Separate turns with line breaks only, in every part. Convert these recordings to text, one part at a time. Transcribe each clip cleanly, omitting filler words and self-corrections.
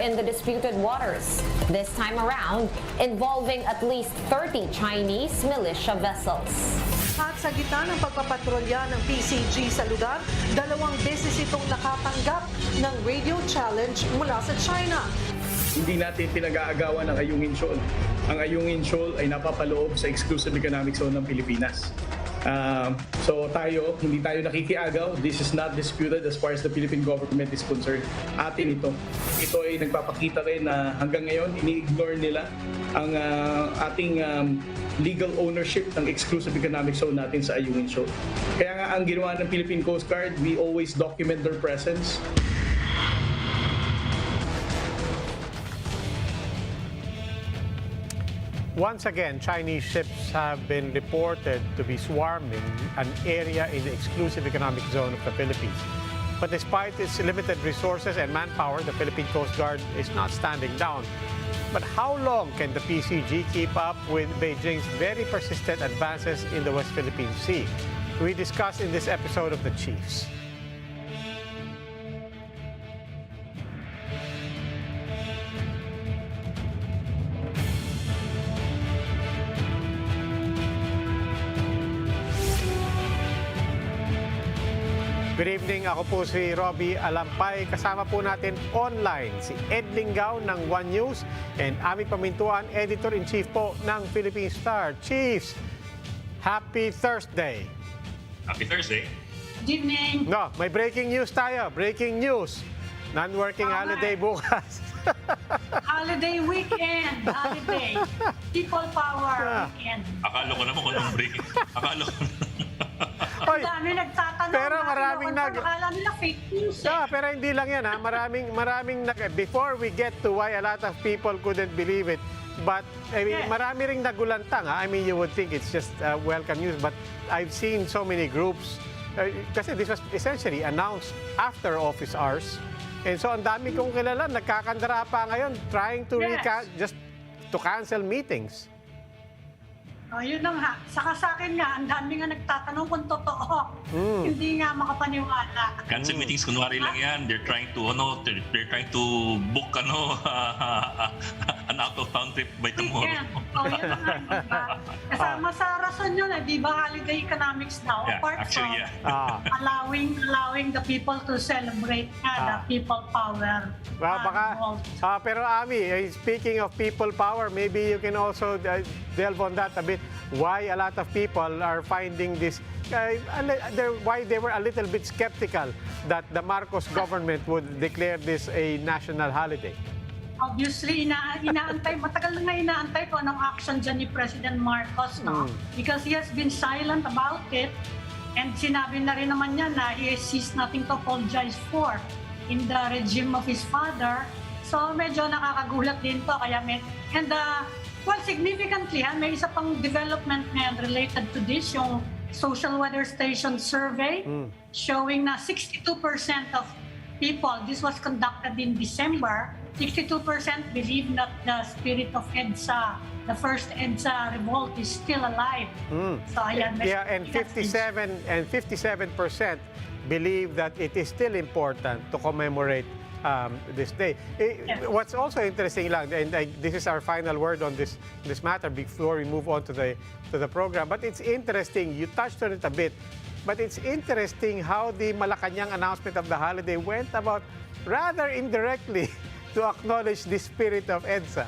in the disputed waters, this time around involving at least 30 Chinese militia vessels.
At sa gitna ng pagpapatrolya ng PCG sa lugar, 2 beses itong nakatanggap ng radio challenge mula sa China.
Hindi natin pinag-aagawan ang Ayungin Shoal. Ang Ayungin Shoal ay napapaloob sa Exclusive Economic Zone ng Pilipinas. So hindi tayo nakikiagaw. This is not disputed as far as the Philippine government is concerned. Atin ito. Ito ay nagpapakita rin na hanggang ngayon ini-ignore nila ang ating legal ownership ng Exclusive Economic Zone natin sa Ayungin Shoal. Kaya nga ang ginawa ng Philippine Coast Guard, we always document their presence.
Once again, Chinese ships have been reported to be swarming an area in the exclusive economic zone of the Philippines. But despite its limited resources and manpower, the Philippine Coast Guard is not standing down. But how long can the PCG keep up with Beijing's very persistent advances in the West Philippine Sea? We discuss in this episode of the Chiefs. Good evening, ako po si Robbie Alampay. Kasama po natin online si Ed Linggao ng One News and Ami Pamintuan, Editor-in-Chief po ng Philippine Star. Chiefs, happy Thursday.
Happy Thursday.
Good evening.
No, may breaking news tayo. Breaking news. Non-working holiday bukas.
Holiday weekend. Holiday. People power weekend.
Akala ko naman kung anong break. Akala ko
Ang dami nagtatanong.
Pero maraming
akala nila fake news.
Yeah, pero hindi lang yan ha. Maraming before we get to why a lot of people couldn't believe it, but I mean, marami ring nagulantang ha. I mean, you would think it's just welcome news, but I've seen so many groups kasi this was essentially announced after office hours. And so ang dami kong kilala, nagkakandara pa ngayon trying to just to cancel meetings.
Oh, yun lang ha. Saka sa akin nga, ang dami nga nagtatanong kung totoo. Hindi nga makapaniwala.
cancel meetings, kunwari lang yan. They're trying to book an out-of-town trip by tomorrow.
Oh, yun lang nga, diba? Kasama sa rason yun, di ba, holiday economics now,
Yeah,
apart
actually,
from allowing the people to celebrate the people power.
Well, baka, pero Ami, speaking of people power, maybe you can also delve on that a bit. Why a lot of people are finding this, why they were a little bit skeptical that the Marcos government would declare this a national holiday.
Obviously, inaantay, matagal na inaantay ko anong action dyan ni President Marcos, no? Because he has been silent about it and sinabi na rin naman niya na he sees nothing to apologize for in the regime of his father. So medyo nakakagulat din to. Well, significantly, may isa pang development ngayon related to this, yung social weather station survey showing na 62% of people, this was conducted in December, 62% believe that the spirit of EDSA, the first EDSA revolt, is still alive. So, ayan,
and 57% believe that it is still important to commemorate this day. What's also interesting lang, and this is our final word on this matter before we move on to the program, but it's interesting, you touched on it a bit, but it's interesting how the Malacanang announcement of the holiday went about rather indirectly to acknowledge the spirit of EDSA.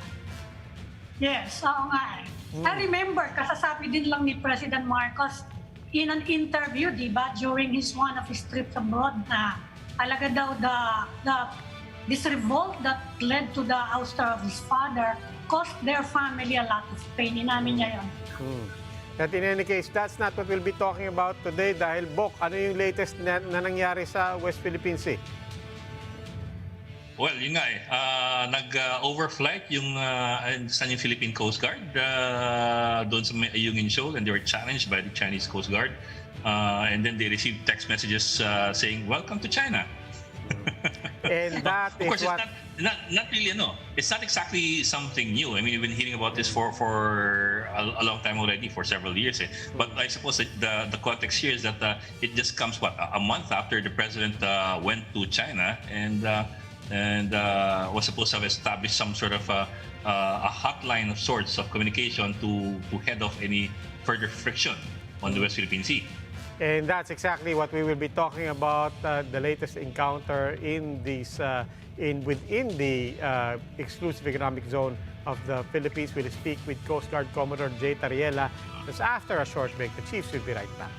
Yes, oo nga. I remember, kasasabi din lang ni President Marcos in an interview, di ba, during one of his trips abroad na talaga daw this revolt that led to the ouster of his father cost their family a lot of pain. Inamin niya yun.
But in any case, that's not what we'll be talking about today dahil, Bok, ano yung latest na nangyari sa West Philippine Sea?
Well, yun nga nag-overflight yung Philippine Coast Guard doon sa Ayungin Shoal, and they were challenged by the Chinese Coast Guard. And then they received text messages saying, "Welcome to China."
And that
of course,
is what...
it's not really, it's not exactly something new. I mean, we've been hearing about this for a long time already, for several years. But I suppose that the context here is that it just comes, a month after the president went to China, and and was supposed to have established some sort of a hotline of sorts of communication to head off any further friction on the West Philippine Sea.
And that's exactly what we will be talking about, the latest encounter in within the exclusive economic zone of the Philippines. We'll speak with Coast Guard Commodore J. Tariela. Just after a short break, the Chiefs will be right back.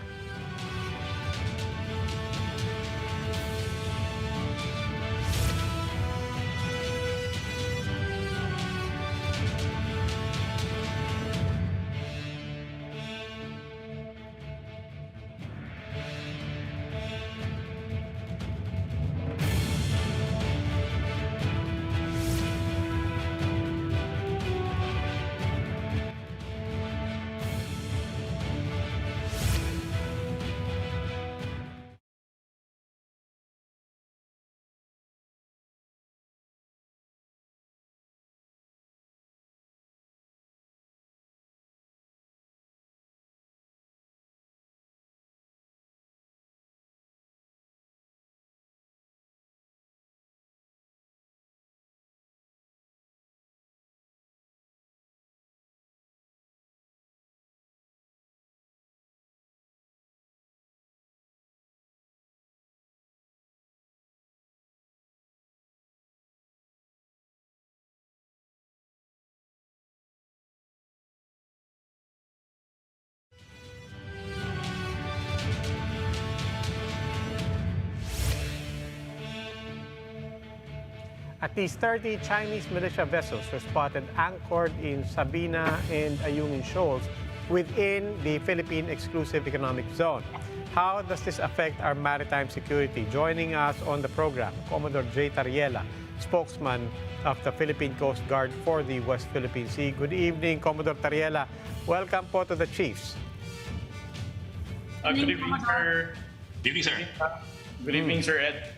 At least 30 Chinese militia vessels were spotted anchored in Sabina and Ayungin Shoals within the Philippine Exclusive Economic Zone. How does this affect our maritime security? Joining us on the program, Commodore J. Tariela, spokesman of the Philippine Coast Guard for the West Philippine Sea. Good evening, Commodore Tariela. Welcome po to the Chiefs.
Good evening, sir.
Good evening, sir.
Good evening, Sir Ed.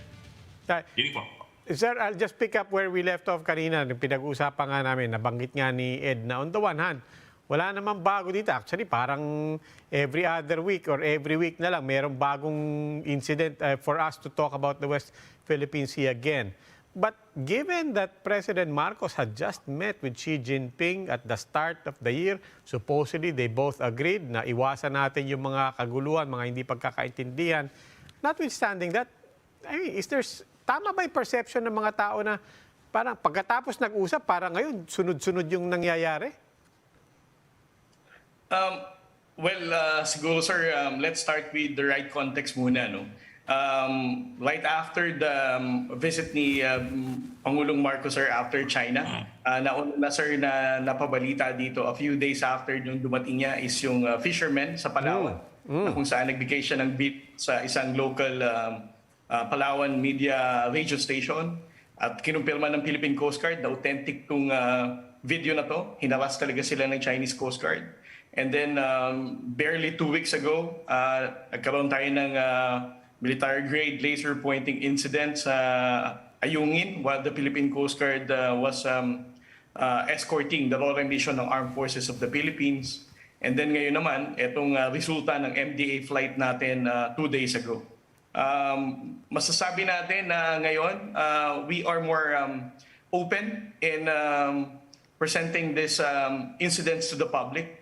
Good evening po.
Sir, I'll just pick up where we left off kanina. Pinag-uusapan nga namin, nabanggit nga ni Ed na on the one hand, wala namang bago dito. Actually, parang every other week or every week na lang, mayroong bagong incident for us to talk about the West Philippine Sea again. But given that President Marcos had just met with Xi Jinping at the start of the year, supposedly they both agreed na iwasan natin yung mga kaguluhan, mga hindi pagkakaintindihan. Notwithstanding that, I mean, tama ba yung perception ng mga tao na parang pagkatapos nag-usap, parang ngayon, sunod-sunod yung nangyayari?
Siguro, sir, let's start with the right context muna, no? Right after the visit ni Pangulong Marcos, sir, after China, nauna na, sir, na napabalita dito, a few days after yung dumating niya is yung fisherman sa Palawan, na kung saan nagbigay siya ng beat sa isang local Palawan media radio station at kinumpirma ng Philippine Coast Guard na authentic tong video na to. Hinaras talaga sila ng Chinese Coast Guard. And then barely 2 weeks ago, nagkaroon tayo ng military-grade laser pointing incident sa Ayungin while the Philippine Coast Guard was escorting the rolling mission ng Armed Forces of the Philippines. And then ngayon naman, itong resulta ng MDA flight natin 2 days ago. Masasabi natin na ngayon we are more open in presenting this incidents to the public.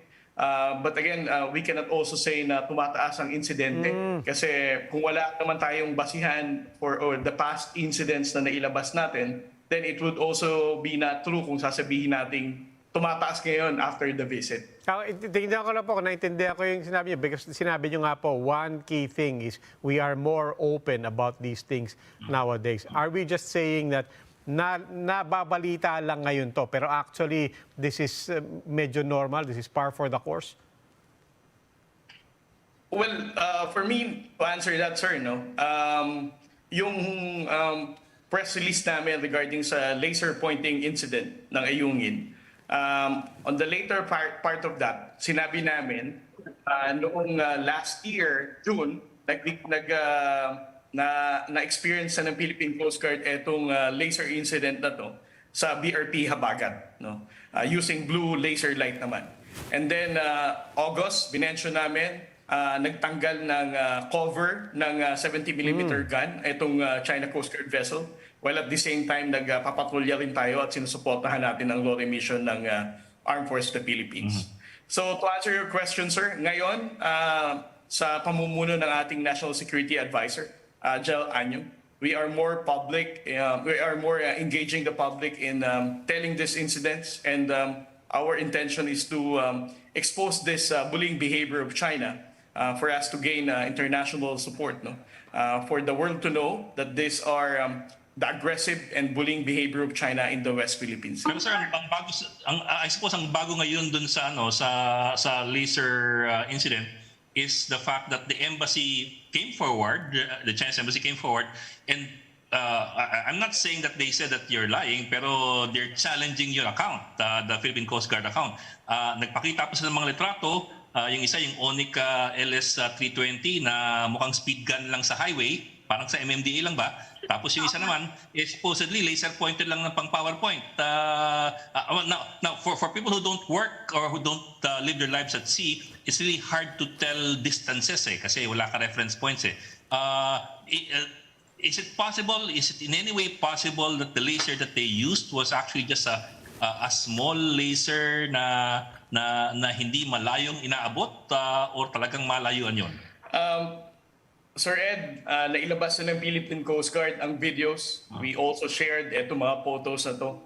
But again, we cannot also say na tumataas ang insidente kasi kung wala naman tayong basihan for or the past incidents na nailabas natin, then it would also be not true kung sasabihin nating tumataas ngayon after the visit.
Tingnan ko lang po kung naintindihan ko yung sinabi niyo because sinabi niyo nga po, one key thing is we are more open about these things nowadays. Are we just saying that nababalita lang ngayon to pero actually this is medyo normal, this is par for the course?
Well, for me, to answer that, sir, no, yung press release namin regarding sa laser pointing incident ng Ayungin, on the later part of that, sinabi namin noong last year, June, na-experience na ng Philippine Coast Guard itong laser incident na to sa BRP Habagat, no? Using blue laser light naman. And then August, binention namin, nagtanggal ng cover ng 70mm gun itong China Coast Guard vessel while at the same time nagpapatrolya rin tayo at sinusuportahan natin ang lore mission ng Armed Forces of the Philippines. So to answer your question, sir, ngayon sa pamumuno ng ating National Security Advisor, Jel Anyo, we are more public, we are more engaging the public in telling these incidents, and our intention is to expose this bullying behavior of China for us to gain international support, no? For the world to know that these are the aggressive and bullying behavior of China in the West Philippines.
Pero sir, ang bago, I suppose ang bago ngayon dun sa sa laser incident is the fact that the embassy came forward, the Chinese embassy came forward, and I'm not saying that they said that you're lying, pero they're challenging your account, the Philippine Coast Guard account. Nagpakita pa sila ng mga litrato, yung isa yung Onic LS-320 na mukhang speed gun lang sa highway, parang sa MMDA lang ba? Tapos yung isa naman is supposedly laser pointed lang ng pang PowerPoint. Now for people who don't work or who don't live their lives at sea, it's really hard to tell distances kasi wala ka reference points Is it possible? Is it in any way possible that the laser that they used was actually just a small laser na hindi malayong inaabot or talagang malayuan yon?
Sir Ed, nailabas na ng Philippine Coast Guard ang videos. We also shared itong mga photos na to.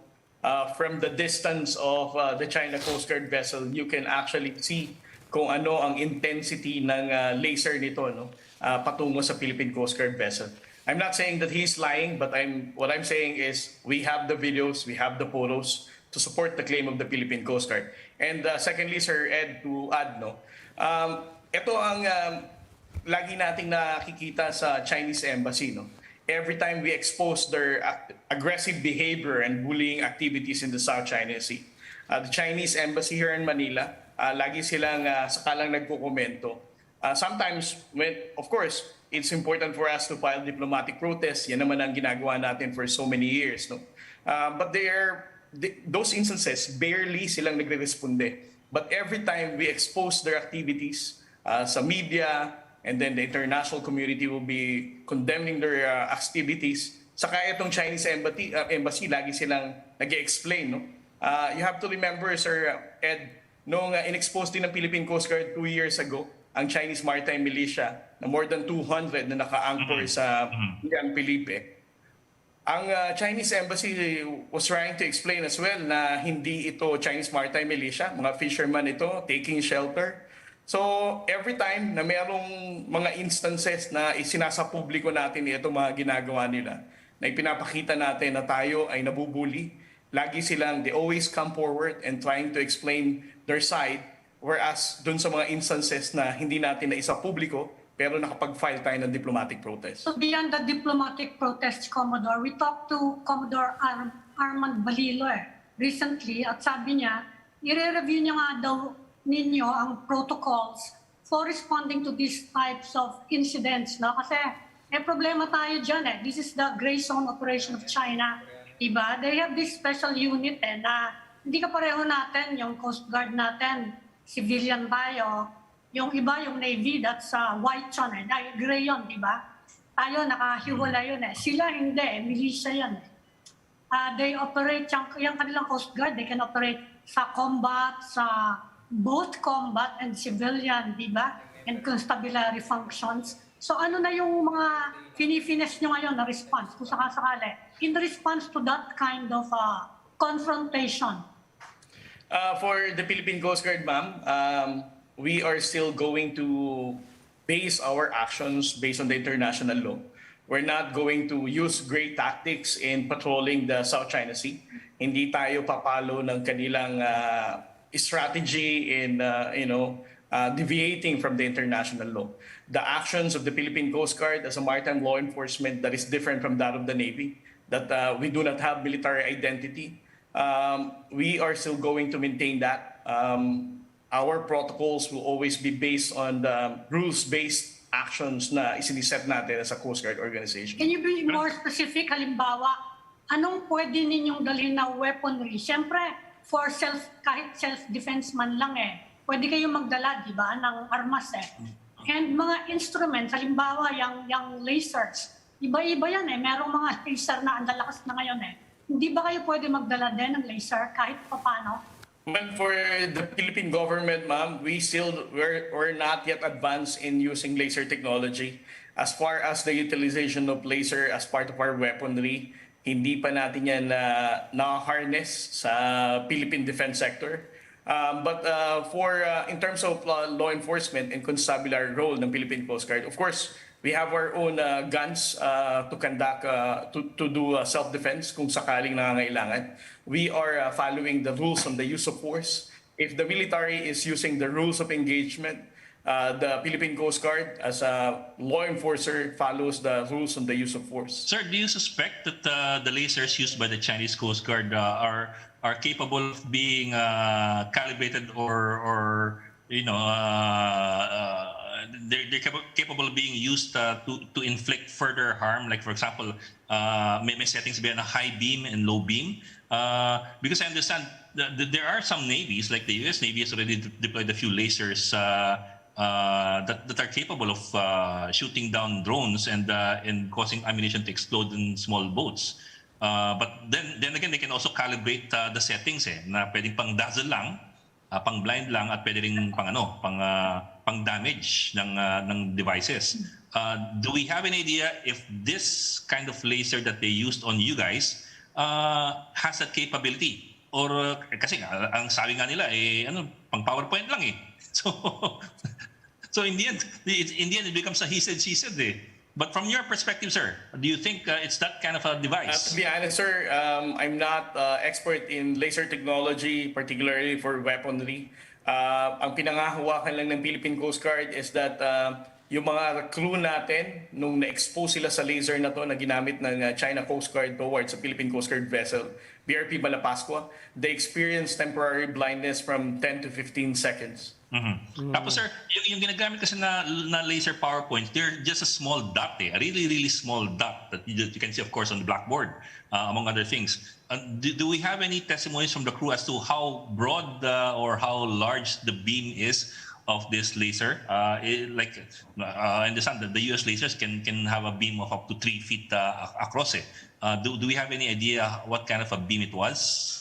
From the distance of the China Coast Guard vessel, you can actually see kung ano ang intensity ng laser nito, no? Patungo sa Philippine Coast Guard vessel. I'm not saying that he's lying, but what I'm saying is we have the videos, we have the photos to support the claim of the Philippine Coast Guard. And secondly, Sir Ed, to add, no, ito ang lagi nating nakikita sa Chinese embassy, no? Every time we expose their aggressive behavior and bullying activities in the South China Sea, the Chinese embassy here in Manila, lagi silang sakalang nagkukomento. Sometimes, of course, it's important for us to file diplomatic protests. Yan naman ang ginagawa natin for so many years, no? But those instances, barely silang nagre-responde. But every time we expose their activities sa media, and then the international community will be condemning their activities. Saka itong Chinese embassy, lagi silang nag-explain, no? You have to remember, Sir Ed, nung in-expose din ng Philippine Coast Guard 2 years ago, ang Chinese Maritime Militia na more than 200 na naka-anchor sa San Felipe. Ang Chinese embassy was trying to explain as well na hindi ito Chinese Maritime Militia, mga fishermen ito taking shelter. So every time na mayroong mga instances na isinasa publiko natin itong mga ginagawa nila, na ipinapakita natin na tayo ay nabubuli, lagi silang, they always come forward and trying to explain their side, whereas dun sa mga instances na hindi natin na isa publiko, pero nakapag-file tayo ng diplomatic protest.
So beyond the diplomatic protest, Commodore, we talked to Commodore Armand Balilo recently at sabi niya, i-review niya nga daw ninyo ang protocols for responding to these types of incidents, no? Kasi may problema tayo dyan This is the gray zone operation of China, diba? They have this special unit na hindi ka pareho natin, yung Coast Guard natin, civilian tayo, yung iba, yung Navy, that's white yun gray yun, diba? Tayo, nakahiwala yun Sila hindi, militia yan They operate, yung kanilang Coast Guard, they can operate sa combat, sa both combat and civilian, di ba? And constabulary functions. So ano na yung mga finifines nyo ngayon na response, kung sakasakali, in response to that kind of confrontation?
For the Philippine Coast Guard, ma'am, we are still going to base our actions based on the international law. We're not going to use great tactics in patrolling the South China Sea. Hindi tayo papalo ng kanilang strategy in deviating from the international law. The actions of the Philippine Coast Guard as a maritime law enforcement that is different from that of the Navy, that we do not have military identity. We are still going to maintain that. Our protocols will always be based on the rules-based actions na isiniset natin as a Coast Guard organization.
Can you be more specific? Halimbawa, anong pwede ninyong dalhin na weaponry? Siyempre, kahit self-defense man lang pwede kayong magdala, di ba, ng armas And mga instruments, halimbawa, yung lasers, Iba-iba yan eh. Merong mga laser na ang lalakas na ngayon eh. Hindi ba kayo pwede magdala din ng laser kahit paano?
Well, for the Philippine government, ma'am, we're not yet advanced in using laser technology. As far as the utilization of laser as part of our weaponry, hindi pa natin yan na-harness sa Philippine defense sector. But in terms of law enforcement and constabulary role ng Philippine Coast Guard, of course, we have our own guns to conduct, to do self-defense kung sakaling nangangailangan. We are following the rules on the use of force. If the military is using the rules of engagement, the Philippine Coast Guard, as a law enforcer, follows the rules on the use of force.
Sir, do you suspect that the lasers used by the Chinese Coast Guard are capable of being calibrated or you know they're capable of being used to inflict further harm? Like for example, may settings ba na high beam and low beam? Because I understand there are some navies, like the U.S. Navy has already deployed a few lasers that are capable of shooting down drones and causing ammunition to explode in small boats. But then again, they can also calibrate the settings na pwedeng pang dazzle lang, pang blind lang, at pwede ring pang damage ng devices. Do we have an idea if this kind of laser that they used on you guys has that capability? Or kasi ang sabi nga nila pang PowerPoint lang eh. So in the end it becomes a he said she said eh. But from your perspective, sir, do you think it's that kind of a device?
To be honest, sir, I'm not expert in laser technology, particularly for weaponry. Ang pinangahawakan lang ng Philippine Coast Guard is that yung mga crew natin, nung na-expose sila sa laser na to na ginamit ng China Coast Guard towards the Philippine Coast Guard vessel, BRP Malapascua, they experienced temporary blindness from 10 to 15 seconds.
Tapos sir, yung ginagamit kasi na laser PowerPoints, they're just a small dot a really small dot that you can see of course on the blackboard, among other things. Do we have any testimonies from the crew as to how broad or how large the beam is of this laser? I understand that the US lasers can have a beam of up to 3 feet across it. Do we have any idea what kind of a beam it was?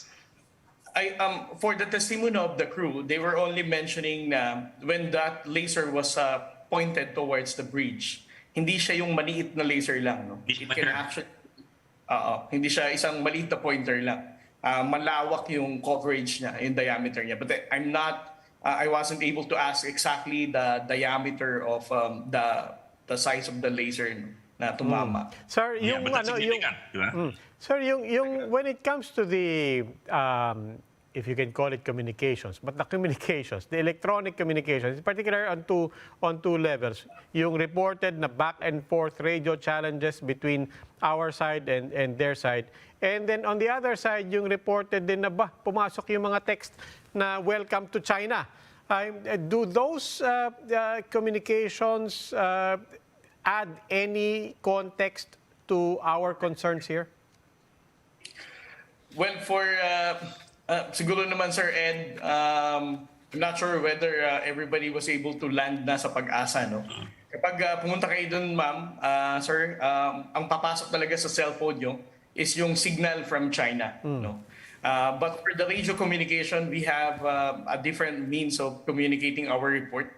For the testimony of the crew, they were only mentioning na when that laser was pointed towards the bridge, hindi siya yung maliit na laser lang, no? It can actually, hindi siya isang maliit na pointer lang. Malawak yung coverage niya, yung diameter niya. But I wasn't able to ask exactly the diameter of the size of the laser na tumama.
Sir, Sir, when it comes to the if you can call it communications, but the communications, the electronic communications, in particular on two levels, yung reported na back and forth radio challenges between our side and their side. And then on the other side, yung reported din na pumasok yung mga text na welcome to China. Do those communications add any context to our concerns here?
Well, siguro naman, Sir Ed, I'm not sure whether everybody was able to land na sa Pag-asa, no? Kapag pumunta kayo dun, ma'am, sir, ang papasok talaga sa cellphone nyo is yung signal from China, no? But for the radio communication, we have a different means of communicating our report.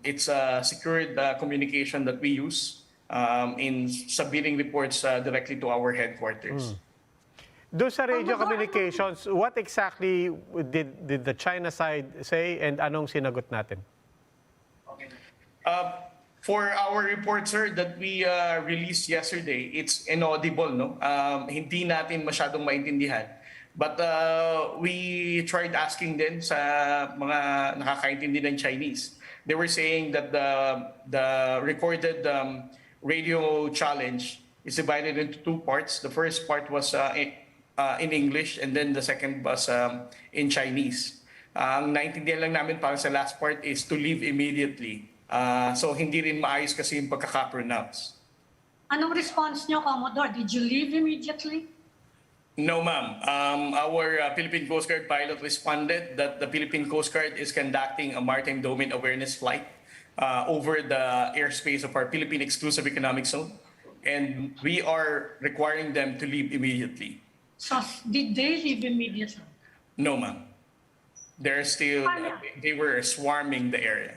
It's a secured communication that we use in submitting reports directly to our headquarters.
Do sa radio communications, what exactly did the China side say and anong sinagot natin?
For our report, sir, that we released yesterday, it's inaudible, no? Hindi natin masyadong maintindihan. But we tried asking din sa mga nakakaintindi ng Chinese. They were saying that the recorded radio challenge is divided into two parts. The first part was in English, and then the second was in Chinese. Ang naintindihan lang namin para sa last part is to leave immediately. So hindi rin maayos kasi yung pagkaka-pronounce.
Anong response nyo, Commodore? Did you leave immediately?
No, ma'am. Our Philippine Coast Guard pilot responded that the Philippine Coast Guard is conducting a maritime domain awareness flight over the airspace of our Philippine Exclusive Economic Zone. and we are requiring them to leave immediately.
So did they leave immediately?
No, ma'am. They're still, they were swarming the area.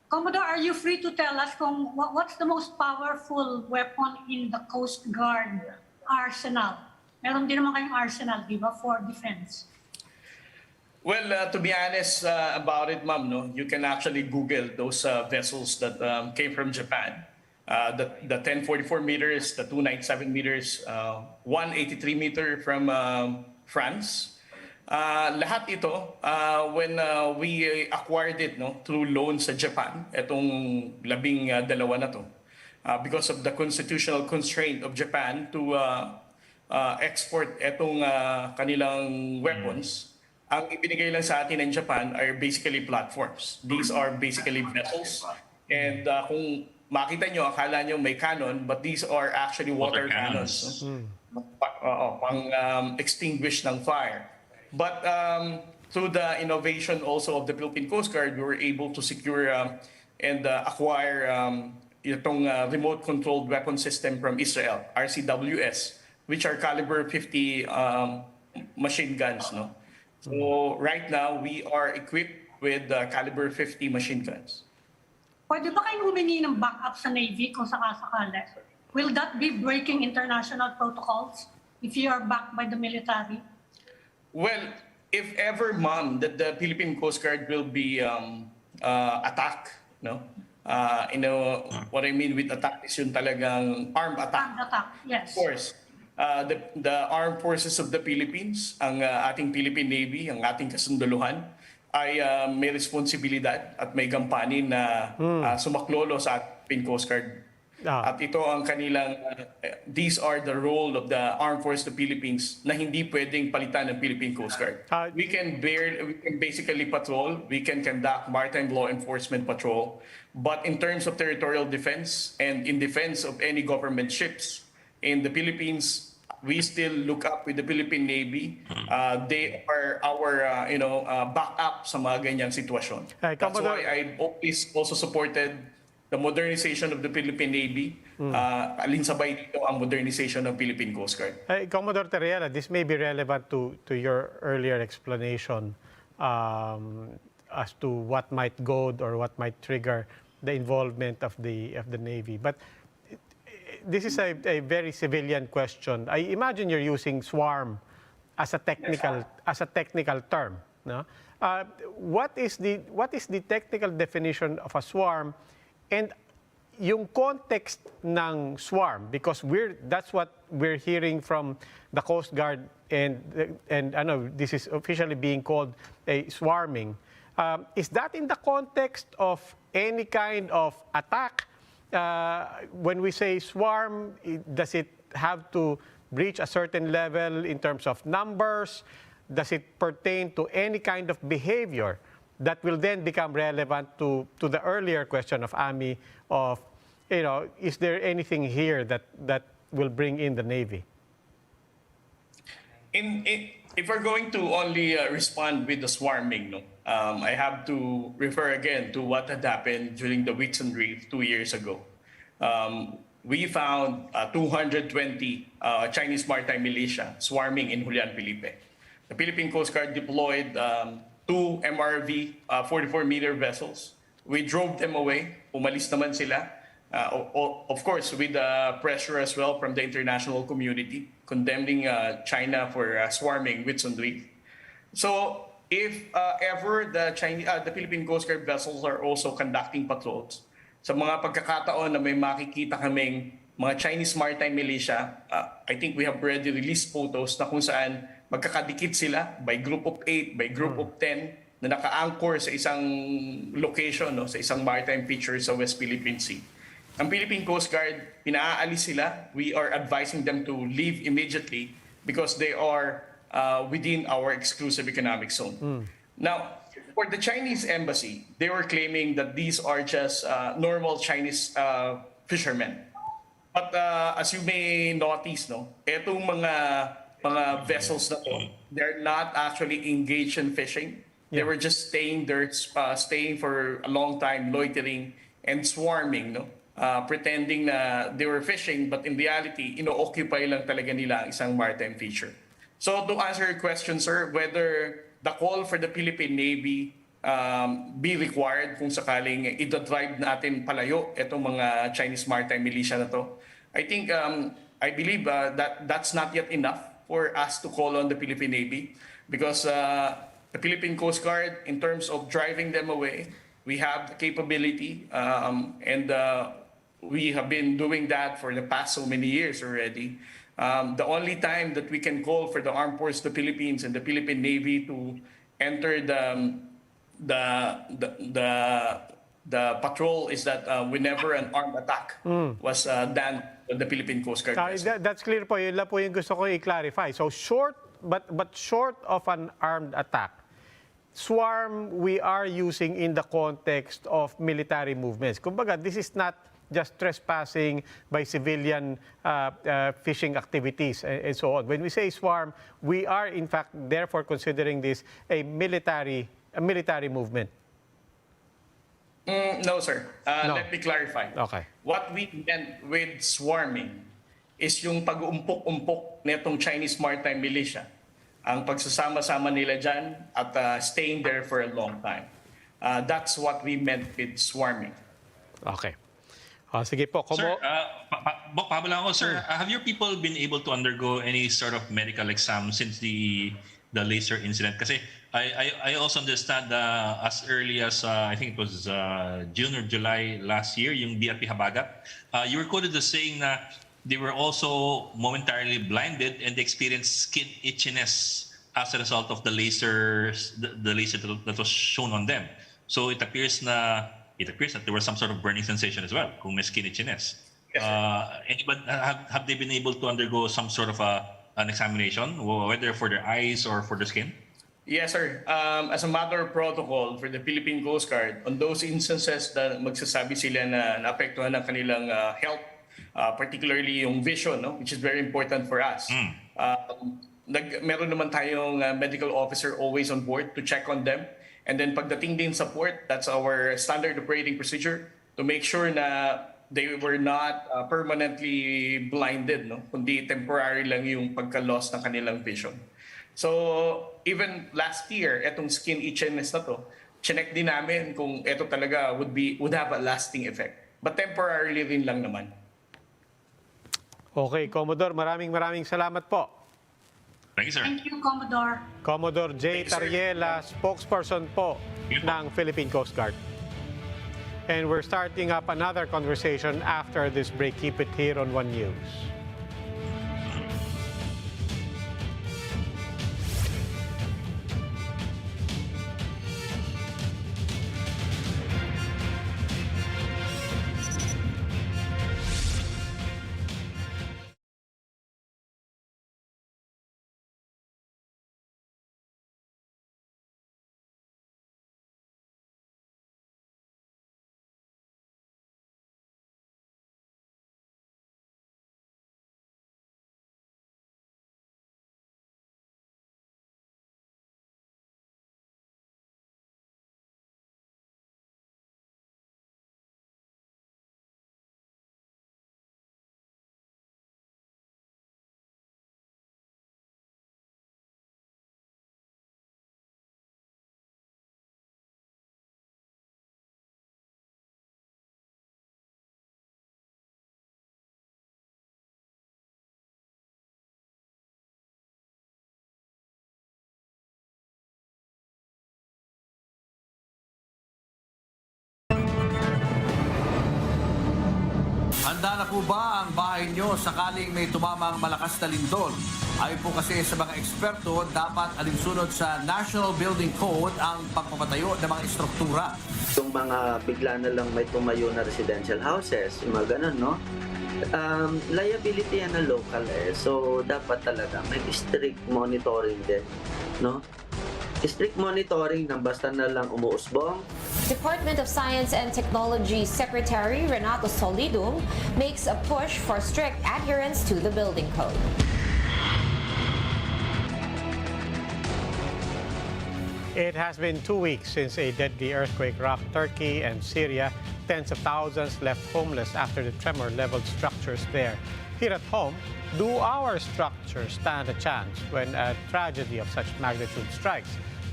Commodore, are you free to tell us what's the most powerful weapon in the Coast Guard arsenal? Meron din naman kayong arsenal, di ba, for defense?
Well, to be honest about it, ma'am, no, you can actually Google those vessels that came from Japan. The 1044 meters, the 297 meters, 183 meter from France. Lahat ito, when we acquired it through loan sa Japan, itong 12 na to, because of the constitutional constraint of Japan to export itong kanilang weapons, ang ibinigay lang sa atin ng Japan are basically platforms. These are basically vessels. And kung makita nyo, akala nyo may cannon, but these are actually water cannons. Pang extinguish ng fire. But through the innovation also of the Philippine Coast Guard, we were able to secure and acquire itong remote-controlled weapon system from Israel, RCWS, which are caliber 50 machine guns. No? So right now, we are equipped with caliber 50 machine guns.
Pwede ba kayong humingi ng backup sa Navy kung sakasakali? Will that be breaking international protocols if you are backed by the military?
Well, if ever, ma'am, that the Philippine Coast Guard will be attacked, no? What I mean with attack is yung talagang armed attack.
Armed attack, yes.
Of course, the armed forces of the Philippines, ang ating Philippine Navy, ang ating kasunduluhan, ay may responsibilidad at may gampanin na sumaklolo sa ating Coast Guard. At ito ang kanilang, these are the role of the Armed Forces of the Philippines na hindi pwedeng palitan ng Philippine Coast Guard. We can basically patrol, we can conduct maritime law enforcement patrol, but in terms of territorial defense and in defense of any government ships in the Philippines, we still look up with the Philippine Navy. They are our, backup sa mga ganyang sitwasyon. That's why I always also supported the modernization of the Philippine Navy. Alinsabay dito ang modernization ng Philippine Coast Guard.
Commodore Terriela, this may be relevant to your earlier explanation as to what might goad or what might trigger the involvement of the Navy. But this is a very civilian question. I imagine you're using swarm as a technical term. No? What is the technical definition of a swarm, and yung context ng swarm, because that's what we're hearing from the Coast Guard, and I know this is officially being called a swarming. Is that in the context of any kind of attack? When we say swarm, does it have to reach a certain level in terms of numbers? Does it pertain to any kind of behavior that will then become relevant to the earlier question of Ami of, is there anything here that will bring in the Navy?
If we're going to only respond with the swarming, I have to refer again to what had happened during the Whitsun Reef 2 years ago. We found 220 Chinese maritime militia swarming in Julian Felipe. The Philippine Coast Guard deployed 2 MRV 44-meter vessels. We drove them away. Umalis naman sila. Of course, with pressure as well from the international community, condemning China for swarming Whitsun Reef. So, if ever the Philippine Coast Guard vessels are also conducting patrols, sa mga pagkakataon na may makikita kaming mga Chinese maritime militia, I think we have already released photos na kung saan magkakadikit sila by group of 8, by group of 10 na naka-anchor sa isang location, sa isang maritime feature sa West Philippine Sea. Ang Philippine Coast Guard, pinaalis sila. We are advising them to leave immediately because they are within our exclusive economic zone. Now, for the Chinese embassy, they were claiming that these are just normal Chinese fishermen. But as you may notice, etong mga vessels na to, they're not actually engaged in fishing. They were just staying there, staying for a long time, loitering and swarming, pretending na they were fishing, but in reality, ino-occupy lang talaga nila ang isang maritime feature. So to answer your question, sir, whether the call for the Philippine Navy be required kung sakaling ida-drive natin palayo itong mga Chinese maritime militia na to, I think, I believe that's not yet enough for us to call on the Philippine Navy because the Philippine Coast Guard, in terms of driving them away, we have the capability and we have been doing that for the past so many years already. The only time that we can call for the Armed Forces of the Philippines and the Philippine Navy to enter the patrol is that whenever an armed attack was done on the Philippine Coast Guard vessel.
That's clear po. Yun lang po yung gusto ko i-clarify. So short, but short of an armed attack, swarm we are using in the context of military movements. Kumbaga, this is not just trespassing by civilian fishing activities and so on. When we say swarm, we are in fact therefore considering this a military movement.
No, sir.
No.
Let me clarify.
Okay.
What we meant with swarming is yung pag-uumpok-umpok netong Chinese maritime militia. Ang pagsasama-sama nila dyan at staying there for a long time. That's what we meant with swarming.
Okay. Sige po.
Sir, pahabol ako, sir. Have your people been able to undergo any sort of medical exam since the laser incident? Kasi I also understand as early as I think it was June or July last year, yung BRP Habagat, you were quoted as saying na they were also momentarily blinded and they experienced skin itchiness as a result of the laser that was shown on them. So it appears that there was some sort of burning sensation as well, kung may skin itchiness.
Yes,
have they been able to undergo some sort of an examination, whether for their eyes or for the skin?
Yes, sir. As a matter of protocol for the Philippine Coast Guard, on those instances na magsasabi sila na naapektuhan ng kanilang health, particularly yung vision, no? Which is very important for us. Meron naman tayong medical officer always on board to check on them. And then pagdating din sa port, that's our standard operating procedure to make sure na they were not permanently blinded, no? Kundi temporary lang yung pagka-loss ng kanilang vision. So even last year, etong skin itchiness na to, chinek din namin kung ito talaga would have a lasting effect. But temporarily rin lang naman.
Okay, Commodore, maraming salamat po.
Thank you, sir.
Thank you, Commodore.
Commodore J.
Thank you, sir.
Tariela, spokesperson po ng Philippine Coast Guard. And we're starting up another conversation after this break. Keep it here on One News.
Handa na po ba ang bahay nyo sakaling may tumamang malakas na lindol? Ayon po kasi sa mga eksperto, dapat alinsunod sa National Building Code ang pagpapatayo ng mga istruktura.
Yung mga bigla na lang may tumayo na residential houses, yung mga ganun, no? Liability yan na local So, dapat talaga may strict monitoring din, no? Strict monitoring ng basta na lang umuusbong.
Department of Science and Technology Secretary Renato Solidum makes a push for strict adherence to the building code.
It has been 2 weeks since a deadly earthquake rocked Turkey and Syria, Tens of thousands left homeless after the tremor leveled structures there. Here at home, do our structures stand a chance when a tragedy of such magnitude strikes?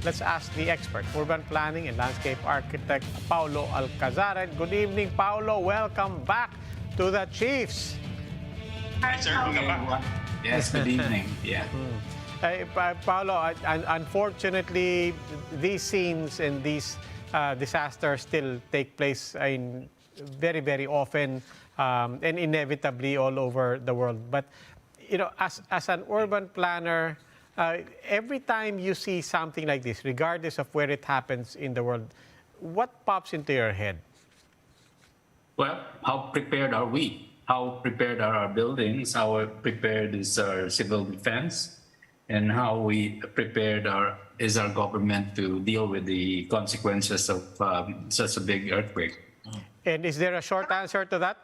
Let's ask the expert, urban planning and landscape architect Paulo Alcazaren. Good evening, Paulo. Welcome back to the Chiefs.
Hi, sir. Welcome back.
Yes, good evening. Yeah.
Paulo, unfortunately, these scenes and these disasters still take place very, very often and inevitably all over the world. But, you know, as an urban planner, every time you see something like this, regardless of where it happens in the world, what pops into your head?
Well, how prepared are we? How prepared are our buildings? How prepared is our civil defense? And how prepared is our government to deal with the consequences of such a big earthquake?
And is there a short answer to that?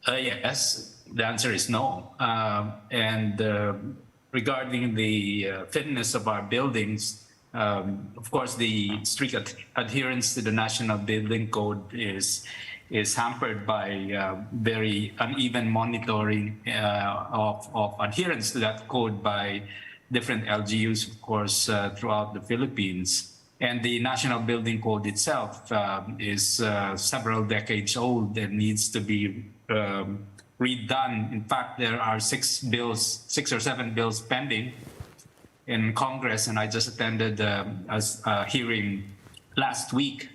Yes, the answer is no. Regarding the fitness of our buildings, of course, the strict adherence to the National Building Code is hampered by very uneven monitoring of adherence to that code by different LGUs, of course, throughout the Philippines. And the National Building Code itself is several decades old and needs to be redone. In fact, there are 6 or 7 bills pending in Congress, and I just attended a hearing last week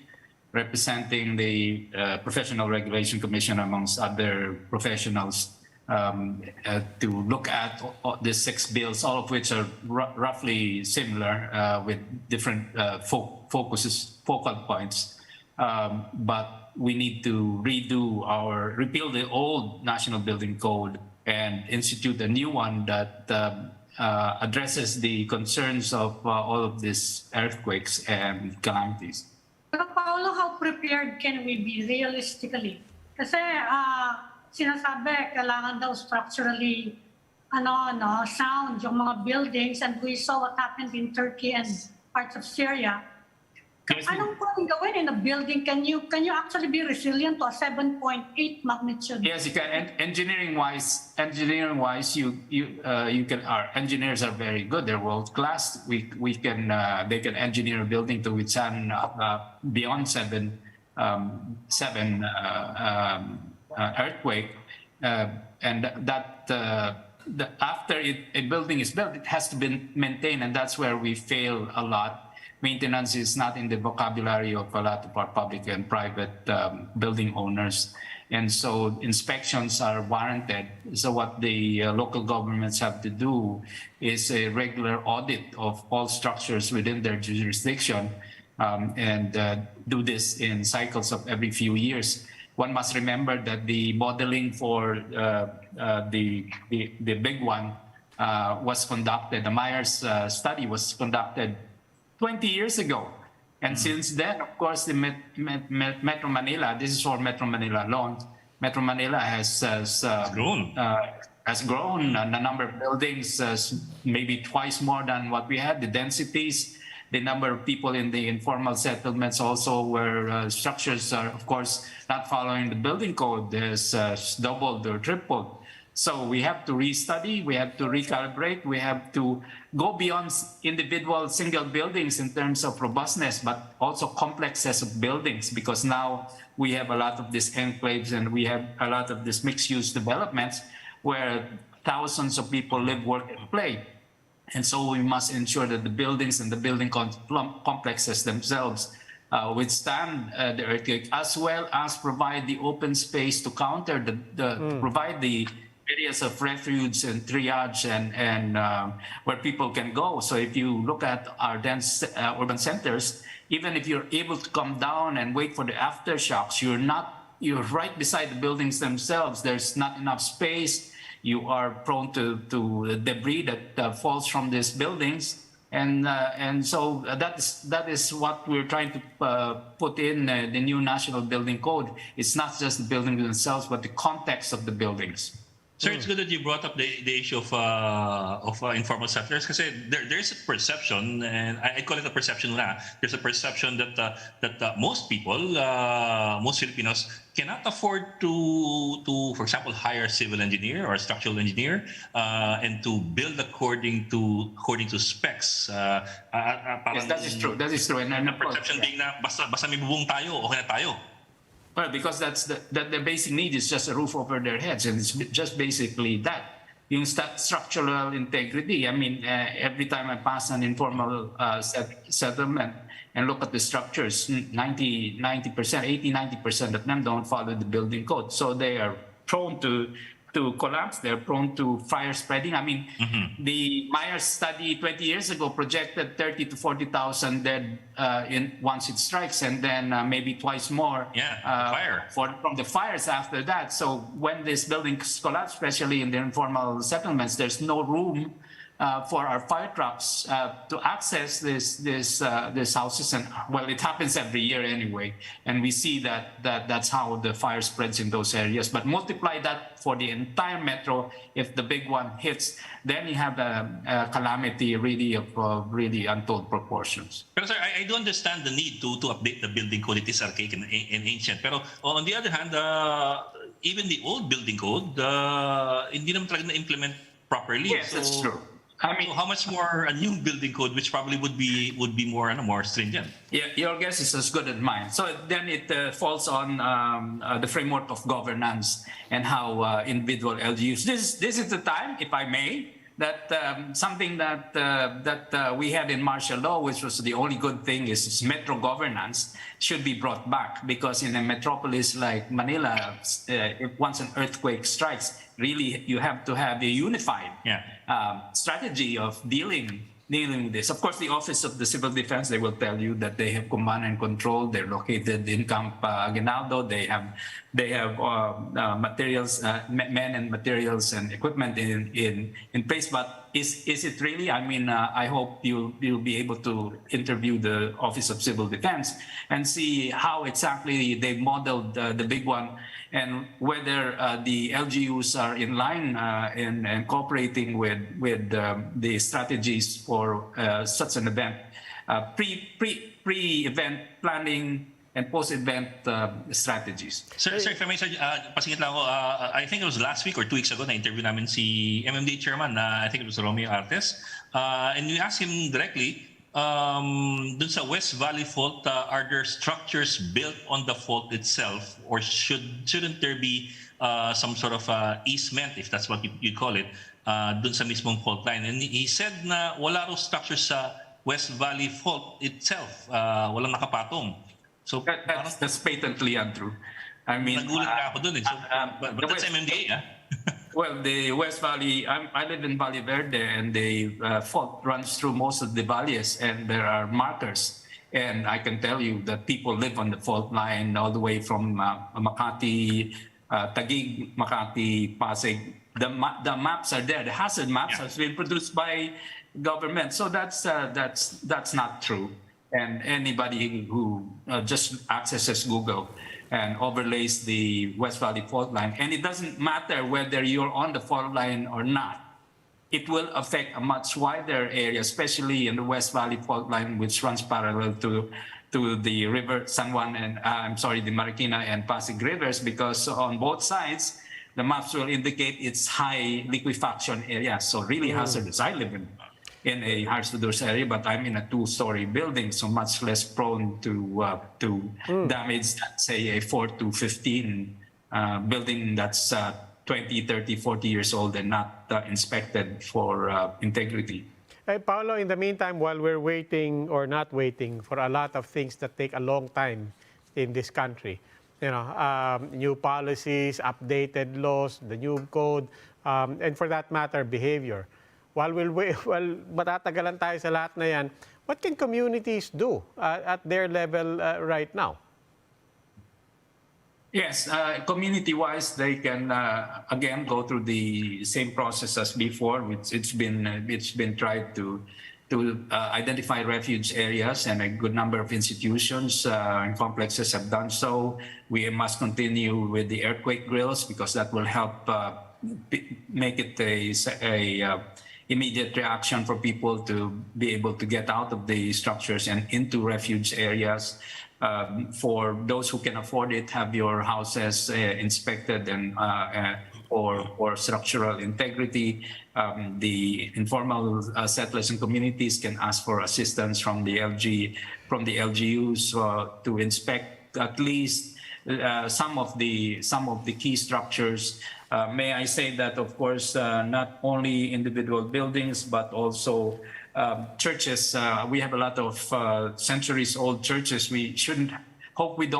representing the Professional Regulation Commission, amongst other professionals, to look at these 6 bills, all of which are roughly similar with different focal points. But we need to repeal the old National Building Code and institute a new one that addresses the concerns of all of these earthquakes and calamities.
Pero Paolo, how prepared can we be realistically? Kasi sinasabi, kailangan daw structurally sound yung mga buildings, and we saw what happened in Turkey and parts of Syria.
Yes,
Anong pwedeng gawin in a building? Can you actually be resilient to a 7.8 magnitude?
Yes, you can. Engineering wise, you can. Our engineers are very good. They're world class. They can engineer a building to withstand beyond 7 earthquake, and after a building is built, it has to be maintained, and that's where we fail a lot. Maintenance is not in the vocabulary of a lot of our public and private building owners. And so inspections are warranted. So what the local governments have to do is a regular audit of all structures within their jurisdiction, and do this in cycles of every few years. One must remember that the modeling for the big one was conducted, the Myers study was conducted 20 years ago. And since then, of course, the Metro Manila, this is for Metro Manila alone, Metro Manila has grown. Has grown. The number of buildings maybe twice more than what we had. The densities, the number of people in the informal settlements also, where structures are, of course, not following the building code, has doubled or tripled. So we have to restudy, we have to recalibrate, we have to go beyond individual single buildings in terms of robustness, but also complexes of buildings, because now we have a lot of these enclaves and we have a lot of these mixed-use developments where thousands of people live, work, and play. And so we must ensure that the buildings and the building complexes themselves withstand the earthquake, as well as provide the open space to counter provide the areas of refuge and triage and where people can go. So if you look at our dense urban centers, even if you're able to come down and wait for the aftershocks, you're right beside the buildings themselves. There's not enough space. You are prone to debris that falls from these buildings. And so that is what we're trying to put in the new National Building Code. It's not just the buildings themselves, but the context of the buildings.
Sir, it's good that you brought up the issue of informal settlers because there's a perception, and I call it a perception na. There's a perception that most people, most Filipinos, cannot afford to, for example, hire a civil engineer or a structural engineer and to build according to specs.
Yes, that is true. That is true. And
the perception being na basta may bubong tayo, okay na tayo.
Well, because that's the basic need is just a roof over their heads, and it's just basically that. Yung structural integrity. I mean, every time I pass an informal settlement and look at the structures, 80-90% of them don't follow the building code, so they are prone to collapse. They're prone to fire spreading. I mean, the Myers study 20 years ago projected 30 to 40,000 dead once it strikes, and then maybe twice more from the fires after that. So when these buildings collapse, especially in the informal settlements, there's no room for our fire trucks to access these houses, and well, it happens every year anyway, and we see that's how the fire spreads in those areas. But multiply that for the entire metro, if the big one hits, then you have a calamity really of really untold proportions.
Pero sir, I do understand the need to update the building code. It is archaic and ancient. Pero on the other hand, even the old building code, hindi naman talaga na-implement properly.
Yes, that's true. I mean,
so how much more a new building code, which probably would be more stringent?
Yeah, your guess is as good as mine. So then it falls on the framework of governance and how individual LGUs. This is the time, if I may, that something that we had in martial law, which was the only good thing, is metro governance, should be brought back, because in a metropolis like Manila, if once an earthquake strikes, really you have to have a unified strategy of dealing with this. Of course, the Office of the Civil Defense, they will tell you that they have command and control. They're located in Camp Aguinaldo. They have materials, men and materials and equipment in place. But is it really? I mean, I hope you'll be able to interview the Office of Civil Defense and see how exactly they modeled the big one, and whether the LGUs are in line in cooperating with the strategies for such an event, pre-event planning and post-event strategies.
Sir, if I may, pasingit lang ako, I think it was last week or 2 weeks ago na interview namin si MMDA chairman, I think it was Romeo Artes, and we asked him directly, dun sa West Valley Fault, are there structures built on the fault itself, or shouldn't there be some sort of easement, if that's what you call it, dun sa mismong fault line? And he said na wala raw structures sa West Valley Fault itself, walang nakapatong. So
that's patently untrue. I mean,
nagulat ka ako dun eh. So, but that's MMDA,
Well, the West Valley, I live in Valle Verde, and the fault runs through most of the valles, and there are markers. And I can tell you that people live on the fault line all the way from Makati, Taguig, Makati, Pasig. The maps are there. The hazard maps have been produced by government. So that's not true. And anybody who just accesses Google and overlays the West Valley fault line, and it doesn't matter whether you're on the fault line or not, it will affect a much wider area, especially in the West Valley fault line, which runs parallel to the river San Juan and the Marikina and Pasig rivers, because on both sides the maps will indicate it's high liquefaction area, so really hazardous. I live in a hazardous area, but I'm in a 2-story building, so much less prone to damage than, say, a 4 to 15 building that's 20, 30, 40 years old and not inspected for integrity.
Hey, Paolo, in the meantime, while we're waiting or not waiting for a lot of things that take a long time in this country, new policies, updated laws, the new code, and for that matter, behavior. While matatagalan tayo sa lahat na yan, what can communities do at their level right now?
Yes, community-wise, they can again go through the same process as before. It's been tried to identify refuge areas, and a good number of institutions and complexes have done so. We must continue with the earthquake drills, because that will help make it a immediate reaction for people to be able to get out of the structures and into refuge areas. For those who can afford it, have your houses inspected and or structural integrity. The informal settlers and communities can ask for assistance from the LGUs to inspect at least some of the key structures. May I say that, of course, not only individual buildings but also churches. We have a lot of centuries-old churches. We shouldn't hope it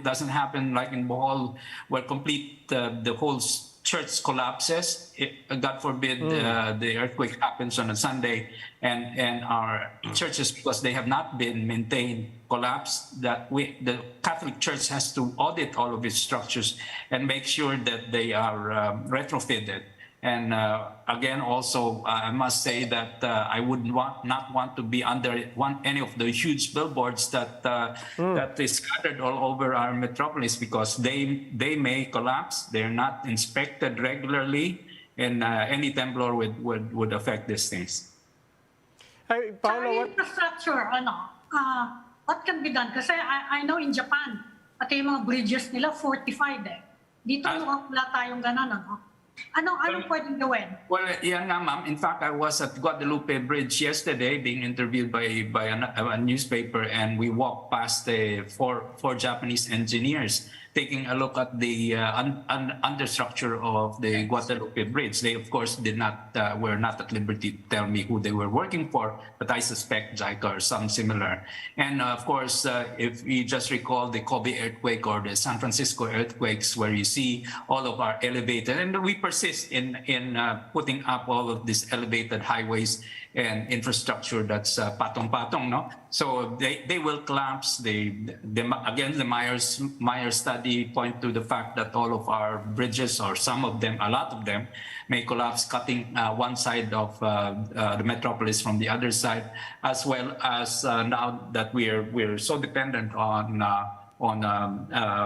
doesn't happen like in Bohol, where the whole church collapses. God forbid the earthquake happens on a Sunday, and our churches, because they have not been maintained, collapse. The Catholic Church has to audit all of its structures and make sure that they are retrofitted. And again, also, I must say that I would not want to be under any of the huge billboards that is scattered all over our metropolis, because they may collapse. They're not inspected regularly, and any temblor would affect these things.
Hey, Paolo,
infrastructure, what can be done? Kasi I know in Japan, pati yung mga bridges nila fortified eh. Dito wala tayong ganun, Anong pwedeng gawin? Well,
yeah, ma'am. In fact, I was at Guadalupe Bridge yesterday being interviewed by a newspaper, and we walked past four Japanese engineers taking a look at the understructure of the Guadalupe Bridge. They, of course, were not at liberty to tell me who they were working for, but I suspect JICA or some similar. And of course, if you just recall the Kobe earthquake or the San Francisco earthquakes, where you see all of our elevated, and we persist in putting up all of these elevated highways and infrastructure that's patong-patong, no? So they will collapse. Again, the Myers study point to the fact that all of our bridges, or some of them, a lot of them, may collapse, cutting one side of the metropolis from the other side, as well as now that we're so dependent on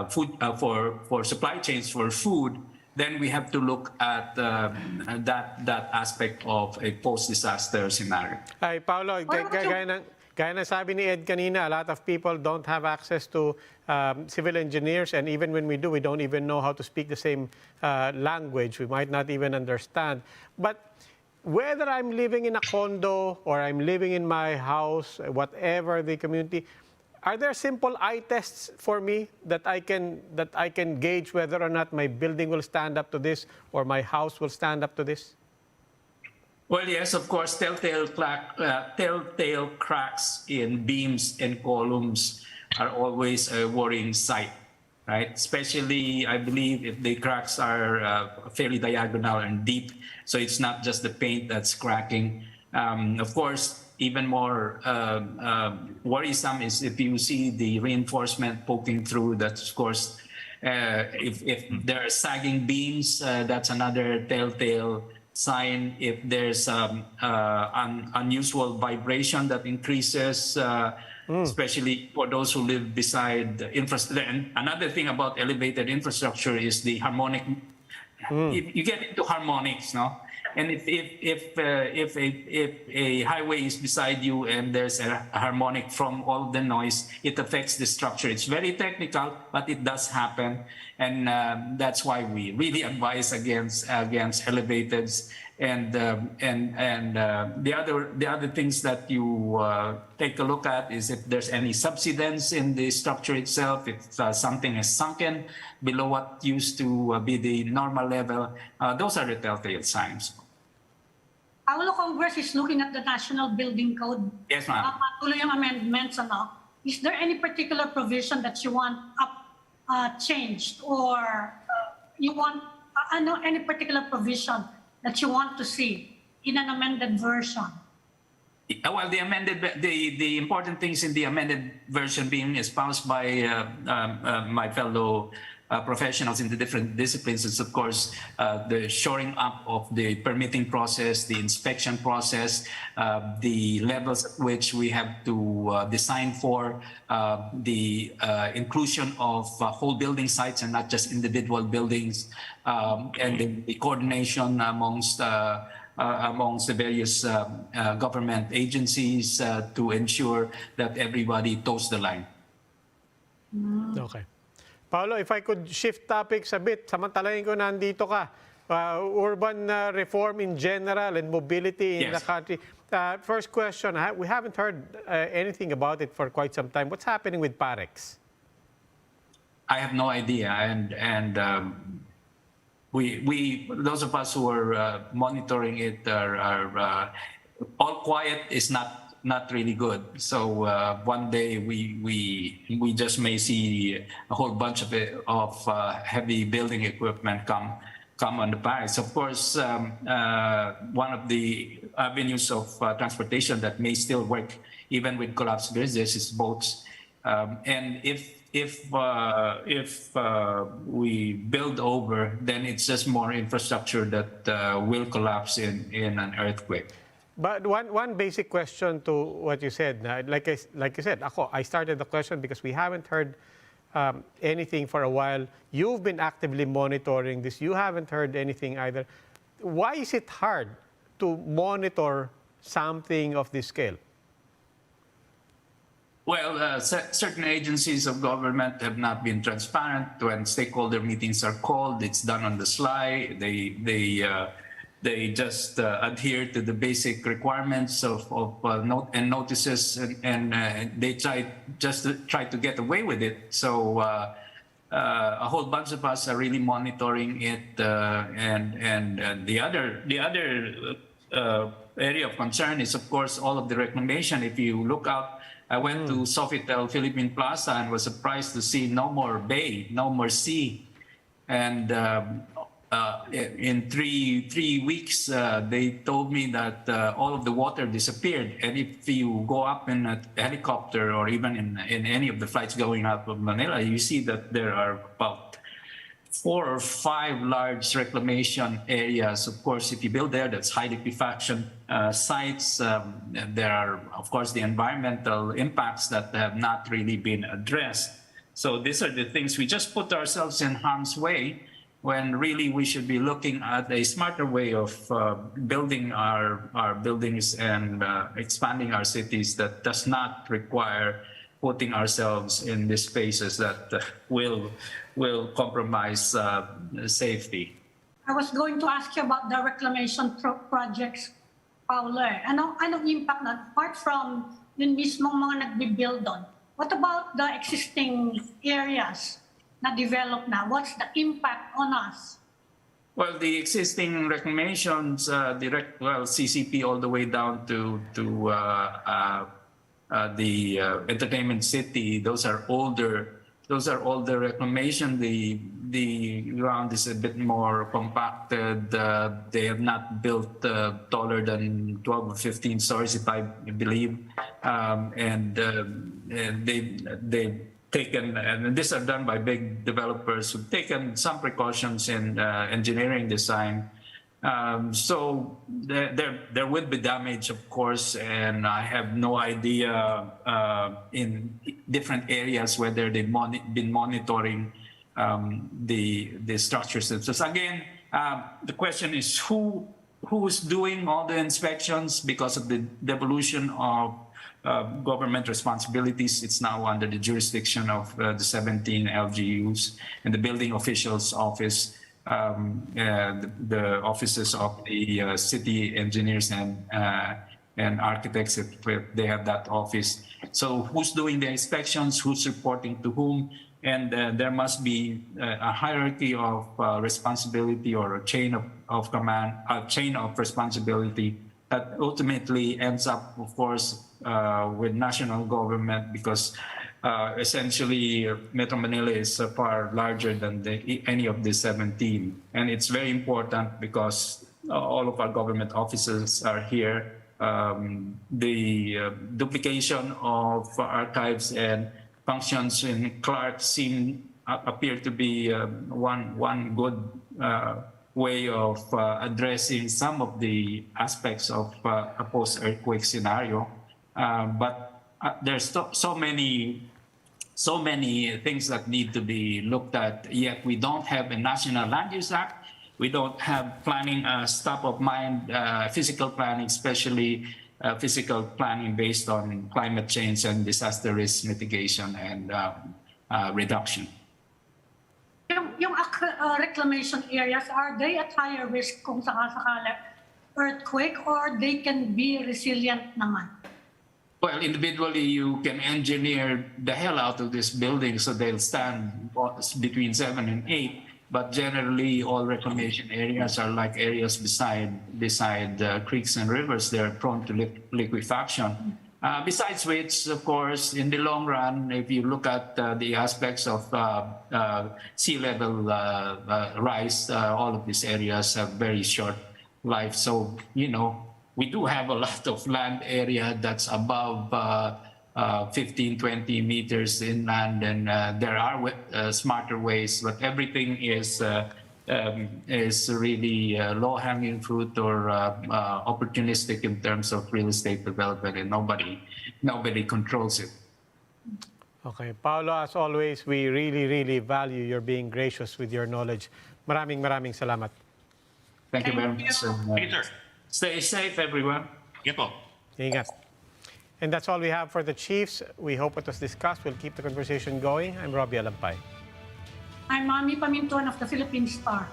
food for supply chains for food. Then we have to look at that aspect of a post-disaster scenario.
Ay, Paolo, gaya na sabi ni Ed kanina, a lot of people don't have access to civil engineers, and even when we do, we don't even know how to speak the same language. We might not even understand. But whether I'm living in a condo or I'm living in my house, whatever the community, are there simple eye tests for me that I can gauge whether or not my building will stand up to this or my house will stand up to this?
Well, yes, of course, telltale cracks in beams and columns are always a worrying sight, right? Especially, I believe, if the cracks are fairly diagonal and deep, so it's not just the paint that's cracking. Of course, even more worrisome is if you see the reinforcement poking through. That's, of course, if there are sagging beams, that's another telltale sign. If there's an unusual vibration that increases, especially for those who live beside the infrastructure. And another thing about elevated infrastructure is the harmonic. You get into harmonics, no? And if a highway is beside you and there's a harmonic from all the noise, it affects the structure. It's very technical, but it does happen, and that's why we really advise against elevateds. And the other things that you take a look at is if there's any subsidence in the structure itself, if something is sunken below what used to be the normal level. Those are the telltale signs.
Paolo, Congress is looking at the National Building Code.
Yes, ma'am.
Tuloy yung amendments, Is there any particular provision that you want changed, or you want any particular provision that you want to see in an amended version?
Well, the important things in the amended version being espoused by my fellow professionals in the different disciplines is, of course, the shoring up of the permitting process, the inspection process, the levels at which we have to design for, the inclusion of whole building sites and not just individual buildings, and the coordination amongst the various government agencies to ensure that everybody toes the line.
Okay. Paolo, if I could shift topics a bit, samantalahin ko nandito ka. Urban reform in general and mobility in the country. First question, we haven't heard anything about it for quite some time. What's happening with Parex?
I have no idea, and we those of us who are monitoring it are all quiet is not really good. So one day we just may see a whole bunch of heavy building equipment come on the Parex. Of course, one of the avenues of transportation that may still work even with collapsed bridges is boats. And if we build over, then it's just more infrastructure that will collapse in an earthquake.
But one basic question to what you said, like you said, I started the question because we haven't heard anything for a while. You've been actively monitoring this. You haven't heard anything either. Why is it hard to monitor something of this scale?
Well, certain agencies of government have not been transparent. When stakeholder meetings are called, it's done on the sly. They just adhere to the basic requirements of notices, and they try to get away with it. So a whole bunch of us are really monitoring it, and the other area of concern is, of course, all of the reclamation. If you look out, I went to Sofitel Philippine Plaza and was surprised to see no more bay, no more sea, and in three weeks, they told me that all of the water disappeared. And if you go up in a helicopter or even in any of the flights going out of Manila, you see that there are about 4 or 5 large reclamation areas. Of course, if you build there, that's high liquefaction sites. There are, of course, the environmental impacts that have not really been addressed. So these are the things we just put ourselves in harm's way, when really we should be looking at a smarter way of building our buildings and expanding our cities that does not require putting ourselves in these spaces that will compromise safety.
I was going to ask you about the reclamation projects, Paulo. Anong impact na, apart from yun mismong mga nagbibuild doon? What about the existing areas na develop na? What's the impact on us?
Well, the existing reclamations, CCP all the way down to the entertainment city, those are older reclamation. The ground is a bit more compacted. They have not built taller than 12 or 15 stories, if I believe, and they've taken, and these are done by big developers who've taken some precautions in engineering design. So there would be damage, of course, and I have no idea in different areas whether they've been monitoring the structures. So again, the question is who's doing all the inspections because of the devolution of government responsibilities. It's now under the jurisdiction of the 17 LGUs and the building officials' office, the offices of the city engineers and architects, if they have that office. So who's doing the inspections, who's reporting to whom, and there must be a hierarchy of responsibility or a chain of command, a chain of responsibility that ultimately ends up, of course, with national government, because essentially Metro Manila is far larger than any of the 17. And it's very important because all of our government offices are here. The duplication of archives and functions in Clark seem appear to be one good way of addressing some of the aspects of a post-earthquake scenario. But there's so many things that need to be looked at, yet we don't have a National Land Use Act. We don't have planning, top of mind, physical planning, especially physical planning based on climate change and disaster risk mitigation and reduction.
Yung reclamation areas, are they at higher risk kung sakasakala earthquake, or they can be resilient naman?
Well, individually, you can engineer the hell out of this building so they'll stand between 7 and 8. But generally, all reclamation areas are like areas beside creeks and rivers. They're prone to liquefaction. Besides which, of course, in the long run, if you look at the aspects of sea level rise, all of these areas have very short life. So, we do have a lot of land area that's above 15, 20 meters inland, and there are smarter ways, but everything is really low-hanging fruit or opportunistic in terms of real estate development, and nobody controls it.
Okay, Paolo, as always, we really value your being gracious with your knowledge. Maraming salamat.
Thank you very much.
Peter.
Stay safe, everyone.
Yan po.
Ingat. And that's all we have for the Chiefs. We hope what was discussed will keep the conversation going. I'm Robbie Alampay.
I'm Mami Pamintuan of the Philippine Star.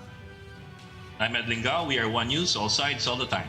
I'm Ed Lingao. We are One News, all sides, all the time.